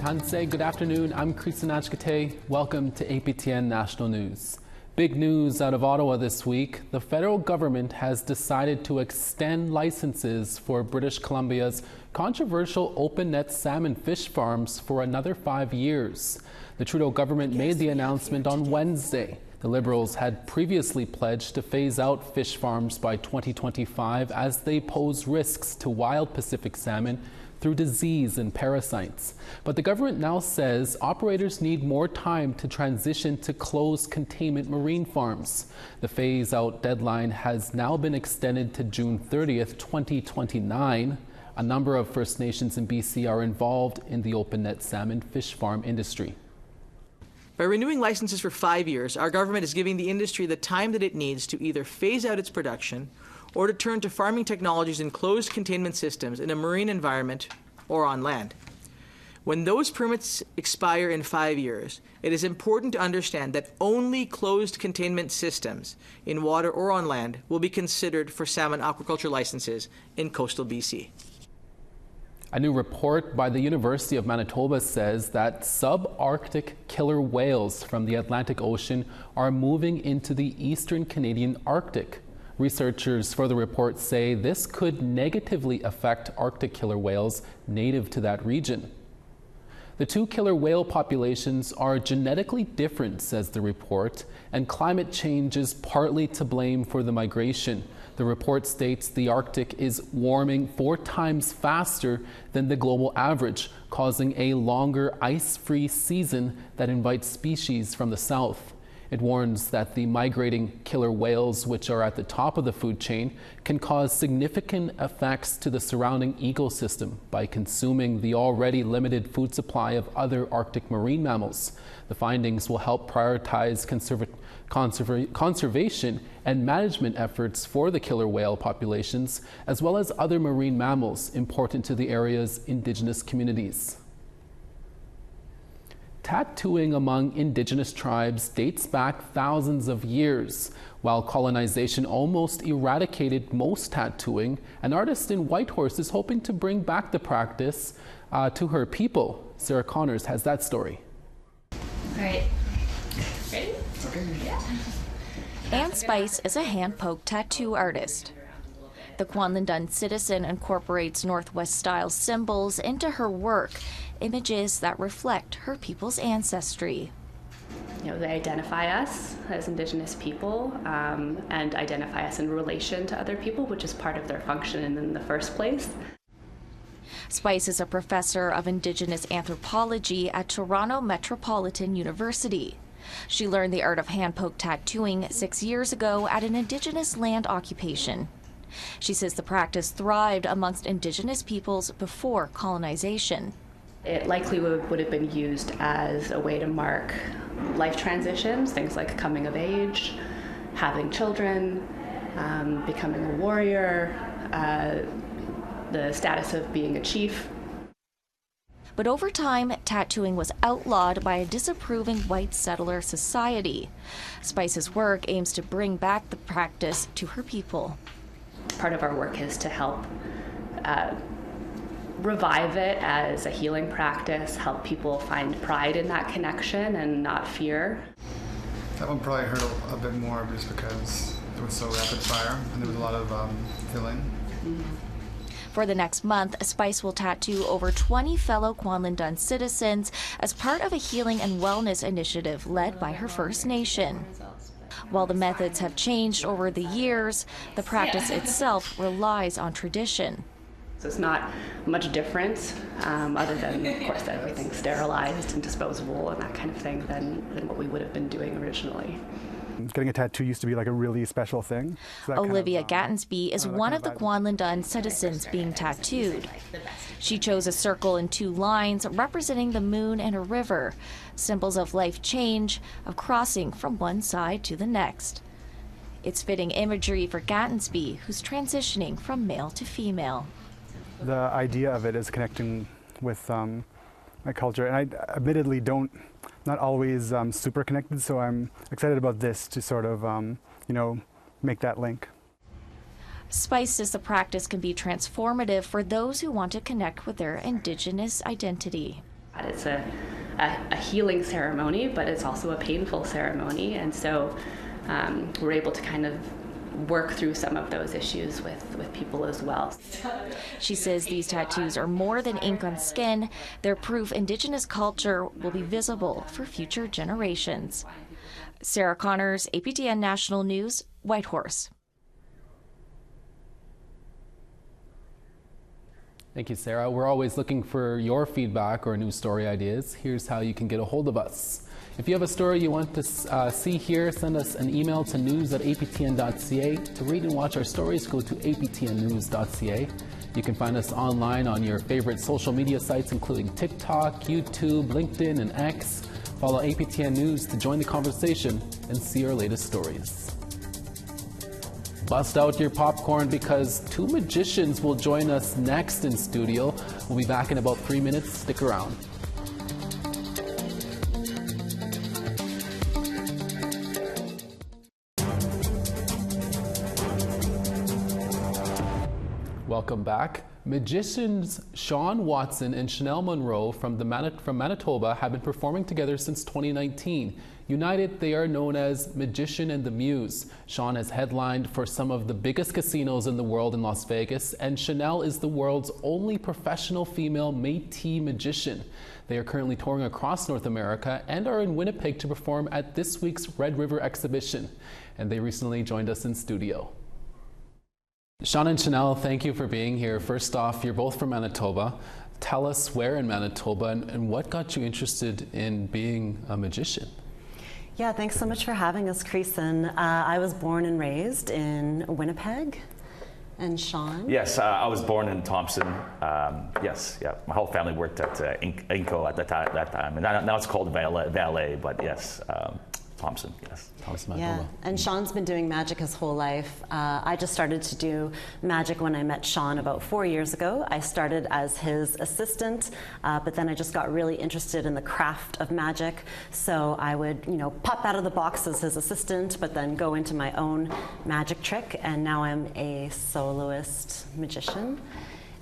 Tansei. Good afternoon. I'm Creeson Agecoutay. Welcome to APTN National News. Big news out of Ottawa this week. The federal government has decided to extend licenses for British Columbia's controversial open net salmon fish farms for another 5 years. The Trudeau government made the announcement on Wednesday. The Liberals had previously pledged to phase out fish farms by 2025 as they pose risks to wild Pacific salmon through disease and parasites. But the government now says operators need more time to transition to closed containment marine farms. The phase-out deadline has now been extended to June 30th, 2029. A number of First Nations in BC are involved in the open net salmon fish farm industry. By renewing licenses for 5 years, our government is giving the industry the time that it needs to either phase out its production or to turn to farming technologies in closed containment systems in a marine environment or on land. When those permits expire in 5 years, it is important to understand that only closed containment systems in water or on land will be considered for salmon aquaculture licenses in coastal BC. A new report by the University of Manitoba says that subarctic killer whales from the Atlantic Ocean are moving into the eastern Canadian Arctic. Researchers for the report say this could negatively affect Arctic killer whales native to that region. The two killer whale populations are genetically different, says the report, and climate change is partly to blame for the migration. The report states the Arctic is warming 4 times faster than the global average, causing a longer ice-free season that invites species from the south. It warns that the migrating killer whales, which are at the top of the food chain, can cause significant effects to the surrounding ecosystem by consuming the already limited food supply of other Arctic marine mammals. The findings will help prioritize conservation and management efforts for the killer whale populations, as well as other marine mammals important to the area's Indigenous communities. Tattooing among Indigenous tribes dates back thousands of years. While colonization almost eradicated most tattooing, an artist in Whitehorse is hoping to bring back the practice to her people. Sarah Connors has that story. All right. Ready? Okay. Yeah. Anne Spice is a hand-poked tattoo artist. The Kwanlundun citizen incorporates Northwest-style symbols into her work, images that reflect her people's ancestry. They identify us as Indigenous people and identify us in relation to other people, which is part of their function in the first place. Spice is a professor of Indigenous anthropology at Toronto Metropolitan University. She learned the art of hand-poke tattooing 6 years ago at an Indigenous land occupation. She says the practice thrived amongst Indigenous peoples before colonization. It likely would have been used as a way to mark life transitions, things like coming of age, having children, becoming a warrior, the status of being a chief. But over time, tattooing was outlawed by a disapproving white settler society. Spice's work aims to bring back the practice to her people. Part of our work is to help revive it as a healing practice, help people find pride in that connection and not fear. That one probably hurt a bit more just because it was so rapid fire and there was a lot of filling. Mm-hmm. For the next month, Spice will tattoo over 20 fellow Kwanlundun citizens as part of a healing and wellness initiative led by her First Nation. While the methods have changed over the years, the practice itself relies on tradition. So it's not much different, other than, of course, that everything's sterilized and disposable and that kind of thing than what we would have been doing originally. Getting a tattoo used to be like a really special thing. So Olivia Gattensby is one of the Kwanlundun citizens being tattooed. She chose a circle and 2 lines representing the moon and a river, symbols of life change, of crossing from one side to the next. It's fitting imagery for Gattensby, who's transitioning from male to female. The idea of it is connecting with my culture, and I admittedly not always super connected, so I'm excited about this to sort of, make that link. Spice says the practice can be transformative for those who want to connect with their Indigenous identity. that. It's a healing ceremony, but it's also a painful ceremony. And so we're able to kind of work through some of those issues with people as well. She says these tattoos are more than ink on skin. They're proof Indigenous culture will be visible for future generations. Sarah Connors, APTN National News, Whitehorse. Thank you, Sarah. We're always looking for your feedback or news story ideas. Here's how you can get a hold of us. If you have a story you want to see here, send us an email to news@aptn.ca. To read and watch our stories, go to aptnnews.ca. You can find us online on your favorite social media sites, including TikTok, YouTube, LinkedIn, and X. Follow APTN News to join the conversation and see our latest stories. Bust out your popcorn because two magicians will join us next in studio. We'll be back in about 3 minutes. Stick around. Welcome back. Magicians Sean Watson and Chanel Monroe from Manitoba have been performing together since 2019. United, they are known as Magician and the Muse. Sean has headlined for some of the biggest casinos in the world in Las Vegas, and Chanel is the world's only professional female Métis magician. They are currently touring across North America and are in Winnipeg to perform at this week's Red River exhibition. And they recently joined us in studio. Sean and Chanel, thank you for being here. First off, you're both from Manitoba. Tell us where in Manitoba and what got you interested in being a magician? Yeah, thanks so much for having us, Creeson. I was born and raised in Winnipeg. And Sean? Yes, I was born in Thompson. Yes, yeah. My whole family worked at Inco at that time. And now it's called Valet, but yes, Thompson, yes. Thompson, yeah, and Sean's been doing magic his whole life. I just started to do magic when I met Sean about 4 years ago. I started as his assistant, but then I just got really interested in the craft of magic. So I would, pop out of the box as his assistant, but then go into my own magic trick. And now I'm a soloist magician.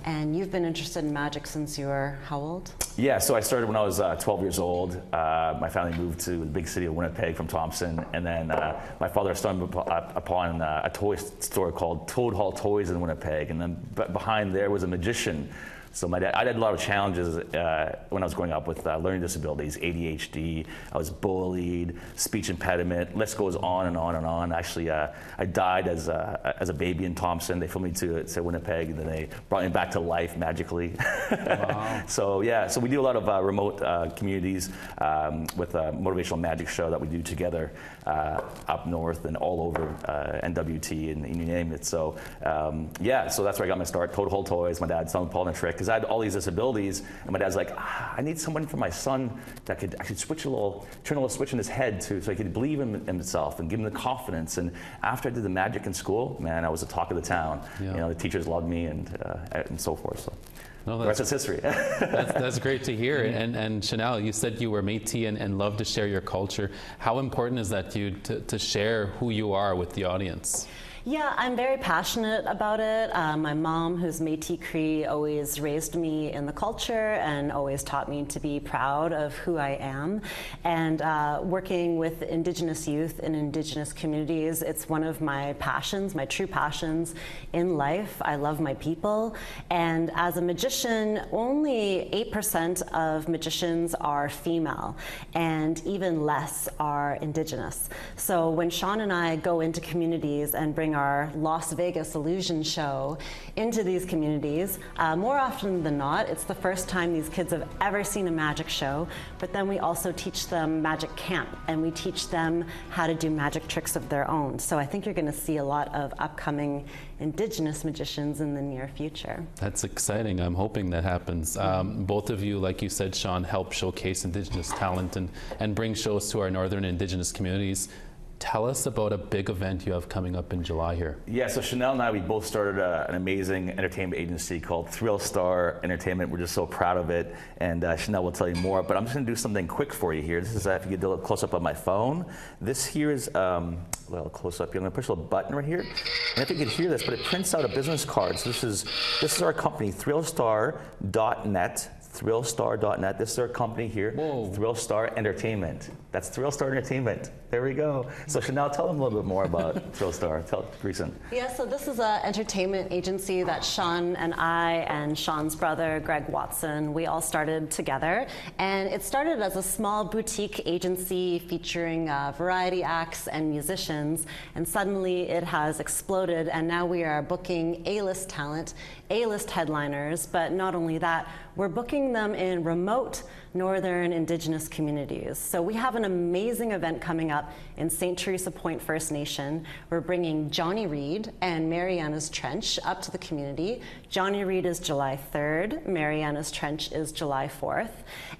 And you've been interested in magic since you were how old? Yeah, so I started when I was 12 years old. My family moved to the big city of Winnipeg from Thompson, and then my father stumbled upon a toy store called Toad Hall Toys in Winnipeg, and then behind there was a magician. So I had a lot of challenges when I was growing up with learning disabilities, ADHD. I was bullied, speech impediment. List goes on and on and on. Actually, I died as a baby in Thompson. They flew me to Winnipeg, and then they brought me back to life magically. Wow. So we do a lot of remote communities with a motivational magic show that we do together up north and all over NWT and you name it. So so that's where I got my start. Toad Hall Toys. My dad stumbled upon a trick. Because I had all these disabilities, and my dad's like, I need someone for my son that could actually turn a little switch in his head so he could believe in himself and give him the confidence. And after I did the magic in school, man, I was the talk of the town. Yeah. The teachers loved me and so forth. So. No, the rest is history. that's great to hear. And Chanel, you said you were Métis and love to share your culture. How important is that to you to share who you are with the audience? Yeah, I'm very passionate about it. My mom, who's Métis Cree, always raised me in the culture and always taught me to be proud of who I am. And working with Indigenous youth in Indigenous communities, it's one of my passions, my true passions in life. I love my people. And as a magician, only 8% of magicians are female, and even less are Indigenous. So when Sean and I go into communities and bring our Las Vegas illusion show into these communities, more often than not, it's the first time these kids have ever seen a magic show, but then we also teach them magic camp, and we teach them how to do magic tricks of their own. So I think you're going to see a lot of upcoming Indigenous magicians in the near future. That's exciting. I'm hoping that happens. Both of you, like you said, Sean, help showcase Indigenous talent and bring shows to our northern Indigenous communities. Tell us about a big event you have coming up in July here. Yeah, so Chanel and I, we both started an amazing entertainment agency called Thrill Star Entertainment. We're just so proud of it, and Chanel will tell you more, but I'm just gonna do something quick for you here. This is, if you get a little close up on my phone, this here is, well, close up here. I'm gonna push a little button right here, and if you can hear this, but it prints out a business card. So this is our company, thrillstar.net, thrillstar.net. This is our company here, Whoa. Thrillstar Entertainment. That's Thrillstar Entertainment. There we go. So Chanel, tell them a little bit more about Thrillstar. Tell Creeson. Yeah, so this is an entertainment agency that Sean and I and Sean's brother, Greg Watson, we all started together. And it started as a small boutique agency featuring variety acts and musicians. And suddenly it has exploded, and now we are booking A-list talent, A-list headliners. But not only that, we're booking them in remote northern Indigenous communities. So we have an amazing event coming up in St. Teresa Point First Nation. We're bringing Johnny Reid and Mariana's Trench up to the community. Johnny Reid is July 3rd, Mariana's Trench is July 4th.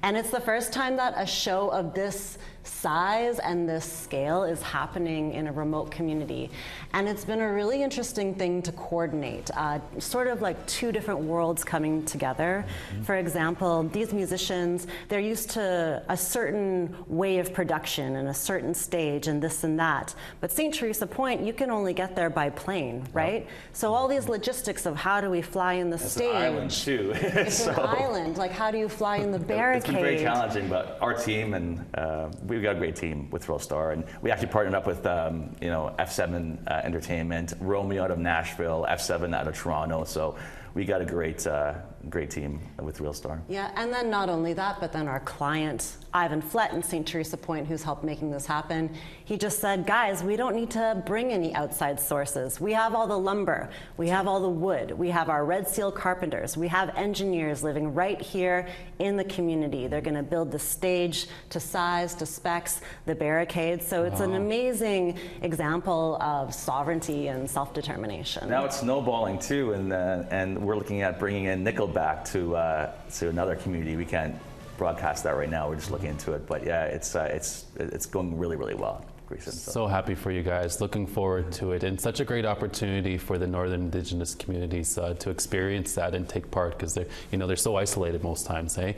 And it's the first time that a show of this size and this scale is happening in a remote community. And it's been a really interesting thing to coordinate, sort of like two different worlds coming together. For example, these musicians, they're used to a certain way of production and a certain stage and this and that. But St. Teresa Point, you can only get there by plane, right? So all these logistics of how do we fly in the stage. It's an island too. It's an island, like how do you fly in the barricade? It's been very challenging, but our team, and we've got a great team with Thrillstar, and we actually partnered up with F7 Entertainment, Romeo out of Nashville, F7 out of Toronto. So we got a great team with Thrillstar. Yeah, and then not only that, but then our client, Ivan Flett in St. Teresa Point, who's helped making this happen, he just said, guys, we don't need to bring any outside sources. We have all the lumber, we have all the wood, we have our Red Seal carpenters, we have engineers living right here in the community. They're gonna build the stage to size, to specs, the barricades. So it's an amazing example of sovereignty and self-determination. Now it's snowballing too, and we're looking at bringing in Nickelback to another community. We can't broadcast that right now. We're just looking into it, but yeah, it's going really, really well. Creeson, so happy for you guys. Looking forward to it, and such a great opportunity for the Northern Indigenous communities to experience that and take part, because they're so isolated most times. Hey.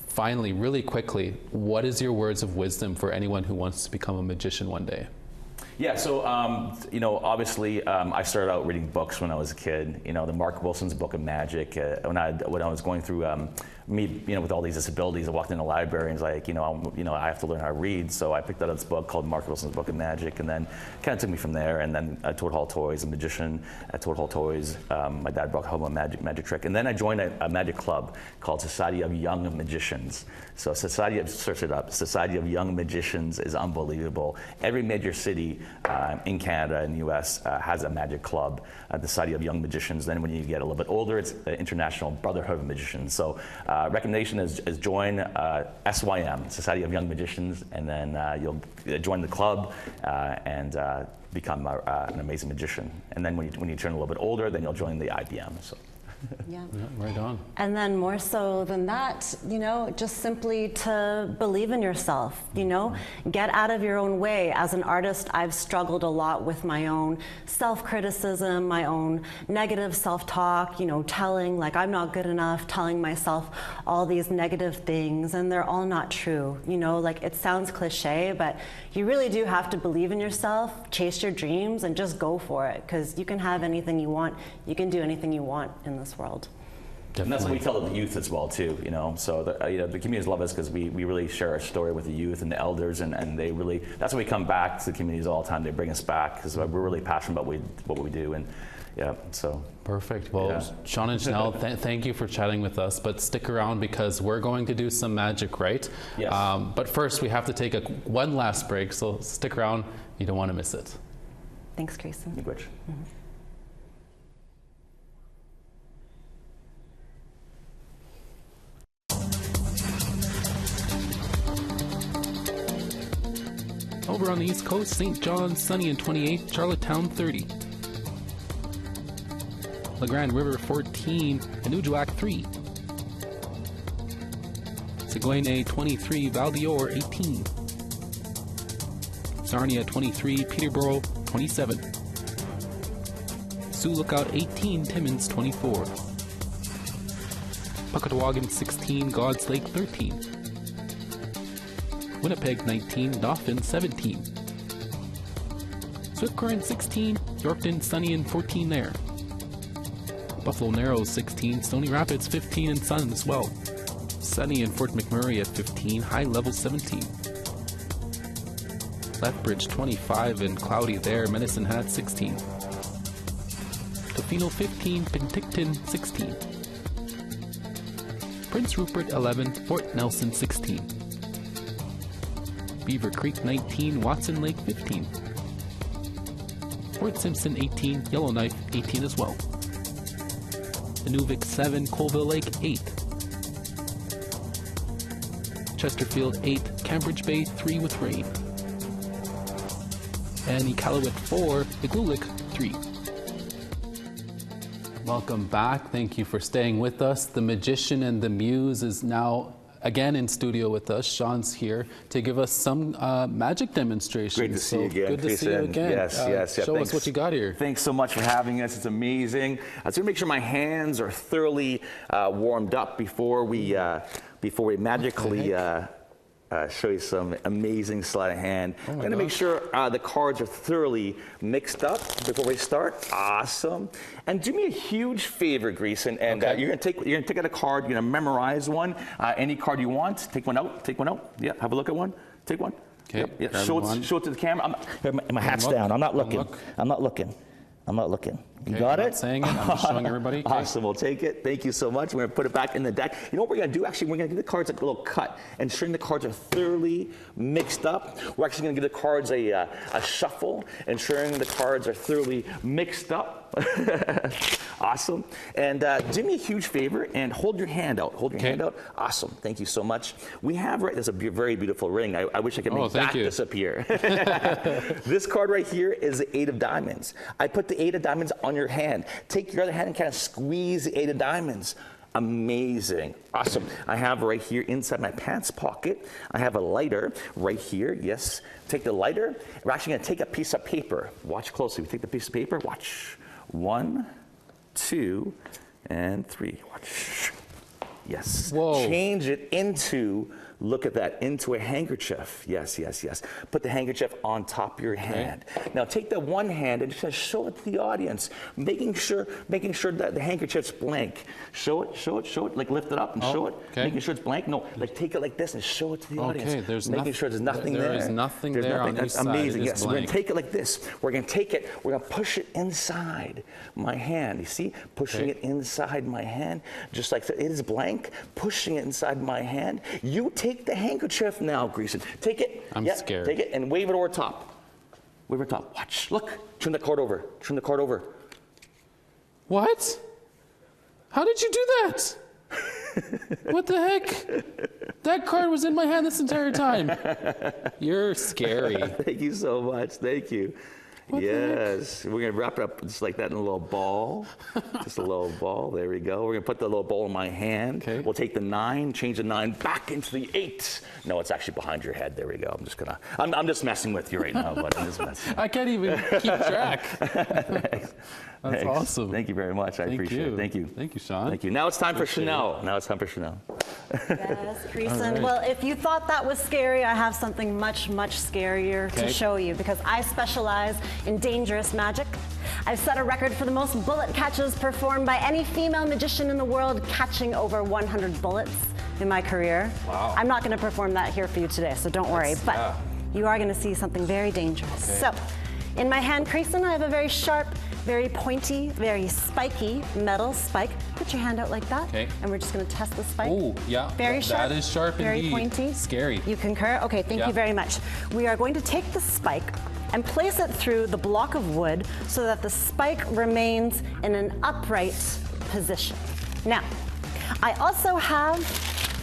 Finally, really quickly, what is your words of wisdom for anyone who wants to become a magician one day? Yeah, so obviously, I started out reading books when I was a kid. The Mark Wilson's Book of Magic. When I was going through with all these disabilities, I walked in the library and was like, I have to learn how to read. So I picked up this book called Mark Wilson's Book of Magic, and then kind of took me from there. And then Toad Hall Toys, a magician at Toad Hall Toys. My dad brought home a magic trick, and then I joined a magic club called Society of Young Magicians. So search it up. Society of Young Magicians is unbelievable. Every major city in Canada and the U.S. Has a magic club, the Society of Young Magicians. Then when you get a little bit older, it's the International Brotherhood of Magicians. So recommendation is join SYM, Society of Young Magicians, and then you'll join the club and become an amazing magician. And then when you turn a little bit older, then you'll join the IBM. So. Yeah. Right on. And then more so than that, just simply to believe in yourself, get out of your own way. As an artist, I've struggled a lot with my own self-criticism, my own negative self-talk, telling like I'm not good enough, telling myself all these negative things, and they're all not true. Like it sounds cliche, but you really do have to believe in yourself, chase your dreams, and just go for it, because you can have anything you want, you can do anything you want in this world. Definitely. And that's what we tell the youth as well too, So the communities love us because we really share our story with the youth and the elders, and they really, that's why we come back to the communities all the time. They bring us back because we're really passionate about what we do, and yeah, so. Perfect. Well, yeah. Sean and Chanel, thank you for chatting with us, but stick around because we're going to do some magic, right? Yes. But first we have to take one last break, so stick around. You don't want to miss it. Thanks, Creeson. Over on the East Coast, St. John's sunny and 28, Charlottetown 30. La Grande River 14, Anujuak 3. Saguenay 23, Val-d'Or 18. Sarnia 23, Peterborough 27. Sioux Lookout 18, Timmins 24. Puckatawagan 16, God's Lake 13. Winnipeg 19, Dauphin 17. Swift Current 16, Yorkton sunny and 14 there. Buffalo Narrows 16, Stony Rapids 15 and sun as well. Sunny in Fort McMurray at 15, high level 17. Lethbridge 25 and cloudy there, Medicine Hat 16. Tofino 15, Penticton 16. Prince Rupert 11, Fort Nelson 16. Beaver Creek 19, Watson Lake 15. Fort Simpson 18, Yellowknife 18 as well. Inuvik 7, Colville Lake 8. Chesterfield 8, Cambridge Bay 3 with rain. And Iqaluit 4, Igloolik 3. Welcome back. Thank you for staying with us. The magician and the muse is now again in studio with us. Sean's here to give us some magic demonstrations. Great to see you again, Good to see you again. Yes. Show us what you got here. Thanks so much for having us. It's amazing. I was going to make sure my hands are thoroughly warmed up before we magically show you some amazing sleight of hand. I'm going to make sure the cards are thoroughly mixed up before we start. Awesome. And do me a huge favor, Creeson, and you're going to take out a card. You're going to memorize one. Any card you want. Take one out. Take one out. Yeah, have a look at one. Take one. Okay. Yep. Show it to the camera. My hat's down. I'm not looking. I'm not looking. You got it? I'm not saying it. I'm just showing everybody. Okay. Awesome. We'll take it. Thank you so much. We're going to put it back in the deck. You know what we're going to do? Actually, we're going to give the cards a little cut, ensuring the cards are thoroughly mixed up. We're actually going to give the cards a shuffle, ensuring the cards are thoroughly mixed up. Awesome. And do me a huge favor and hold your hand out. Hold your hand out. Awesome. Thank you so much. We have there's a very beautiful ring. I wish I could make that disappear. This card right here is the 8 of diamonds. I put the 8 of diamonds on your hand. Take your other hand and kind of squeeze the 8 of diamonds. Amazing. Awesome. I have right here inside my pants pocket, I have a lighter right here. Yes. Take the lighter. We're actually going to take a piece of paper. Watch closely. We take the piece of paper. Watch. 1, 2, and 3. Watch. Yes. Whoa. Change it into, look at that, into a handkerchief. Yes. Put the handkerchief on top of your hand. Now take that one hand and just show it to the audience, making sure that the handkerchief's blank. Show it, like lift it up and show it. Making sure it's blank. No, like take it like this and show it to the audience. Okay, there's making sure there's nothing there. There is nothing there on That's each side. amazing. It is Yes, we're blank. going to take it like this. We're going to take it, we're going to push it inside my hand. You see? Pushing it inside my hand, just like that. It is blank. Pushing it inside my hand. You take the handkerchief now, Creeson. Take it. I'm scared. Take it and wave it over top. Wave it over top. Watch. Look. Turn the card over. Turn the card over. What? How did you do that? What the heck? That card was in my hand this entire time. You're scary. Thank you so much. Thank you. Yes, we're going to wrap it up just like that in a little ball. Just a little ball. There we go. We're going to put the little ball in my hand. Okay. We'll take the 9, change the 9 back into the 8. No, it's actually behind your head. There we go. I'm just messing with you right now, but I'm just messing. I can't even keep track. Thanks. That's awesome. Thank you very much. I appreciate it. Thank you. Thank you, Sean. Thank you. Now it's time for Chanel. Yes, Creeson. Right. Well, if you thought that was scary, I have something much, much scarier to show you, because I specialize in dangerous magic. I've set a record for the most bullet catches performed by any female magician in the world, catching over 100 bullets in my career. Wow. I'm not going to perform that here for you today, so don't worry. But you are going to see something very dangerous. So, in my hand, Creeson, I have a very sharp, very pointy, very spiky metal spike. Put your hand out like that, and we're just going to test the spike. Oh, yeah. Very sharp. That is sharp very indeed. Pointy. Scary. You concur? Okay, thank you very much. We are going to take the spike and place it through the block of wood so that the spike remains in an upright position. Now, I also have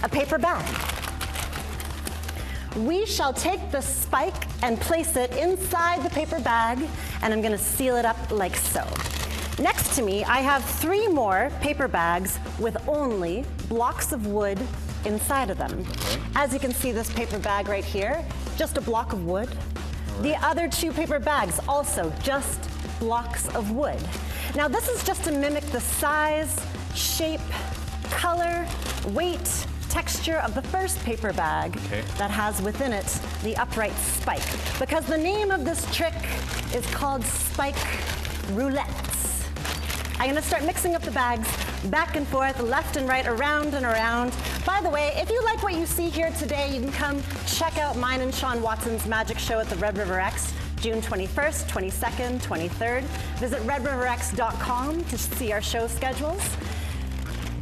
a paper bag. We shall take the spike and place it inside the paper bag, and I'm going to seal it up like so. Next to me, I have 3 more paper bags with only blocks of wood inside of them. As you can see, this paper bag right here, just a block of wood. The other 2 paper bags, also just blocks of wood. Now, this is just to mimic the size, shape, color, weight, texture of the first paper bag that has within it the upright spike. Because the name of this trick is called spike roulette. I'm going to start mixing up the bags back and forth, left and right, around and around. By the way, if you like what you see here today, you can come check out mine and Sean Watson's magic show at the Red River X, June 21st, 22nd, 23rd. Visit redriverx.com to see our show schedules.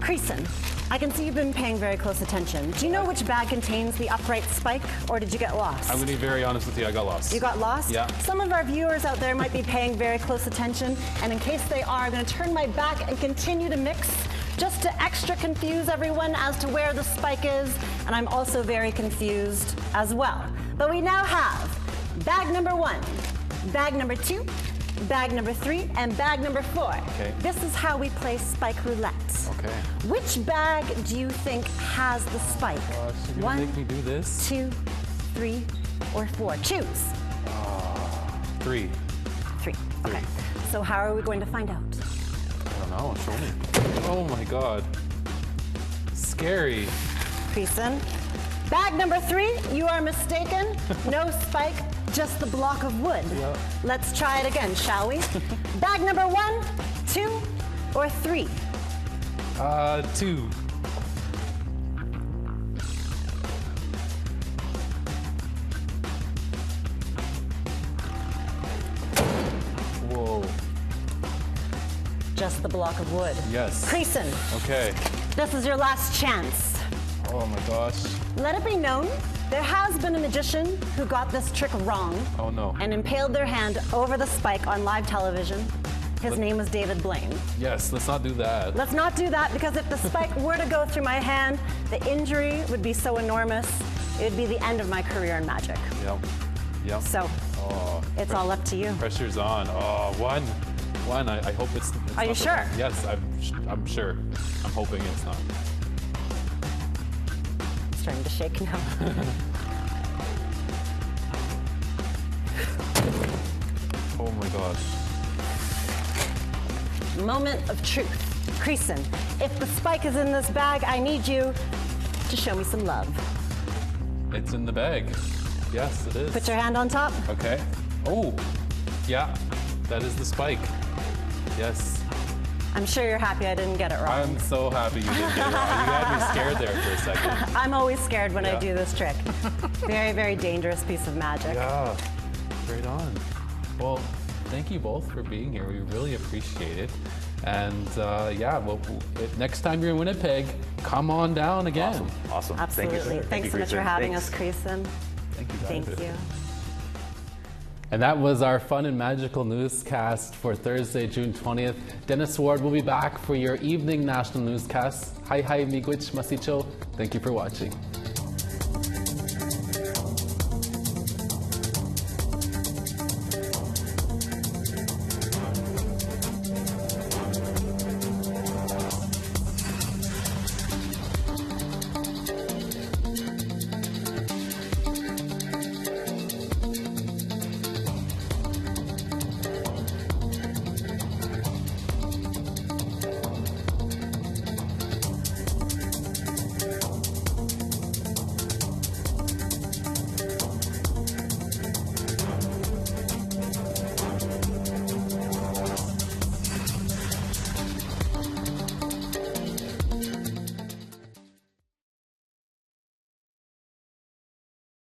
Creeson, I can see you've been paying very close attention. Do you know which bag contains the upright spike, or did you get lost? I'm going to be very honest with you, I got lost. You got lost? Yeah. Some of our viewers out there might be paying very close attention, and in case they are, I'm going to turn my back and continue to mix just to extra confuse everyone as to where the spike is, and I'm also very confused as well. But we now have bag number 1, bag number 2, bag number 3, and bag number 4. Okay. This is how we play spike roulette. Okay. Which bag do you think has the spike? Gosh, you're going to make me do this? 2, 3, or 4? Choose. 3. 3. Okay. So how are we going to find out? I don't know, show me. Oh my God. Scary. Creeson. Bag number 3, you are mistaken. No spike, just the block of wood. Yep. Let's try it again, shall we? Bag number 1, 2, or 3? 2. Whoa. Just the block of wood. Yes. Creeson, Okay. this is your last chance. Oh my gosh. Let it be known, there has been a magician who got this trick wrong Oh no. and impaled their hand over the spike on live television. His name was David Blaine. Yes, let's not do that. Let's not do that, because if the spike were to go through my hand, the injury would be so enormous, it would be the end of my career in magic. Yep. Yep. So, Oh, it's all up to you. pressure's on. Oh, one. I hope it's Are you not the sure? one. Yes, I'm sure. I'm hoping it's not. It's starting to shake now. Oh my gosh. Moment of truth. Creeson, if the spike is in this bag, I need you to show me some love. It's in the bag. Yes, it is. Put your hand on top. Okay. Oh, yeah. That is the spike. Yes. I'm sure you're happy I didn't get it wrong. I'm so happy you didn't get it wrong. You had me scared there for a second. I'm always scared when I Yeah. do this trick. Very, very dangerous piece of magic. Yeah. Right on. Well, thank you both for being here. We really appreciate it. And yeah, well, next time you're in Winnipeg, come on down again. Awesome. Absolutely. Thank you. Thanks so much for having us, Creeson. Thank you, guys. Thank you. And that was our fun and magical newscast for Thursday, June 20th. Dennis Ward will be back for your evening national newscast. Hi, miigwech, masicho. Thank you for watching.